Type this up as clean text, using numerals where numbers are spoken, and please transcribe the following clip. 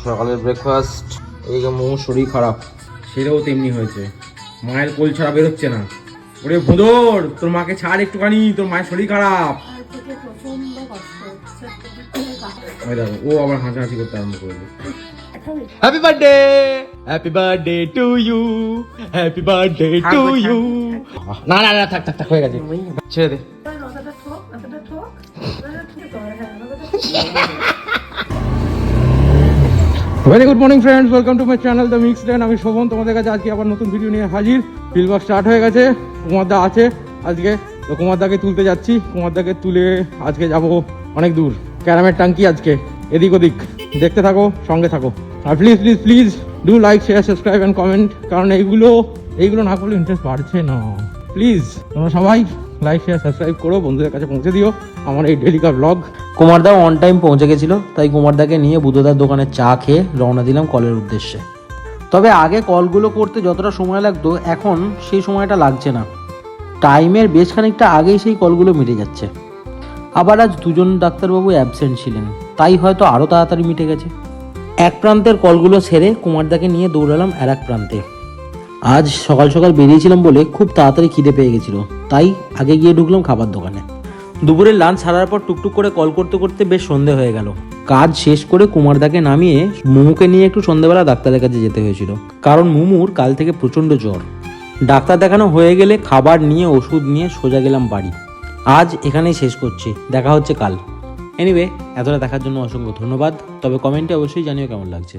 সকালের ব্রেকফাস্ট। এই মোমো শরীর খারাপ, সেটাও তেমনি হয়েছে, মায়ের কোল ছাড়া বেরোচ্ছে না। ওরে ভোঁদর, তোর মাকে ছাড় একটুখানি, তোর মায়ের শরীর খারাপ। ওই দেখো, ও আবার হাসাহাসি করতে আরম্ভ করবে। Happy birthday, happy birthday to you, happy birthday to you. না না না, থাক থাক থাক, হয়ে গেছে, ছেড়ে দে। Very good morning friends, welcome to my channel the mix den. আমি শোভন, তোমাদের কাছে আজকে আবার নতুন ভিডিও নিয়ে হাজির। ফিল্ডওয়ার্ক স্টার্ট হয়ে গেছে, কুমারদা আছে আজকে, তো কুমারদাকে তুলতে যাচ্ছি। কুমারদাকে তুলে আজকে যাব অনেক দূর, ক্যারামের টাঙ্কি আজকে এদিক ওদিক। দেখতে থাকো, সঙ্গে থাকো, আর please please please do like, share, subscribe and comment, কারণ এইগুলো না করলে ইন্টারেস্ট বাড়ছে না। প্লিজ তোমরা সবাই লাইক, শেয়ার, সাবস্ক্রাইব করো, বন্ধুদের কাছে পৌঁছে দিও আমার এই ডেলিকা ব্লগ। কুমারদা অন টাইম পৌঁছে গেছিল, তাই কুমারদাকে নিয়ে বুদ্ধদার দোকানে চা খেয়ে রওনা দিলাম কলের উদ্দেশ্যে। তবে আগে কলগুলো করতে যতটা সময় লাগতো, এখন সেই সময়টা লাগছে না। টাইমের বেশ খানিকটা আগেই সেই কলগুলো মিটে যাচ্ছে। আবার আজ দুজন ডাক্তারবাবু অ্যাবসেন্ট ছিলেন, তাই হয়তো আরও তাড়াতাড়ি মিটে গেছে। এক প্রান্তের কলগুলো সেরে কুমারদাকে নিয়ে দৌড়ালাম আর এক প্রান্তে। আজ সকাল সকাল বেরিয়েছিলাম বলে খুব তাড়াতাড়ি খিদে পেয়ে গেছিল, তাই আগে গিয়ে ঢুকলাম খাবার দোকানে। দুপুরের লাঞ্চ ছাড়ার পর টুকটুক করে কল করতে করতে বেশ সন্ধে হয়ে গেল। কাজ শেষ করে কুমারদাকে নামিয়ে মুমুকে নিয়ে একটু সন্ধেবেলা ডাক্তারের কাছে যেতে হয়েছিল, কারণ মুমুর কাল থেকে প্রচণ্ড জ্বর। ডাক্তার দেখানো হয়ে গেলে খাবার নিয়ে ওষুধ নিয়ে সোজা গেলাম বাড়ি। আজ এখানেই শেষ করছি, দেখা হচ্ছে কাল। এনিওয়ে, এতটা দেখার জন্য অসংখ্য ধন্যবাদ। তবে কমেন্টে অবশ্যই জানিও কেমন লাগছে।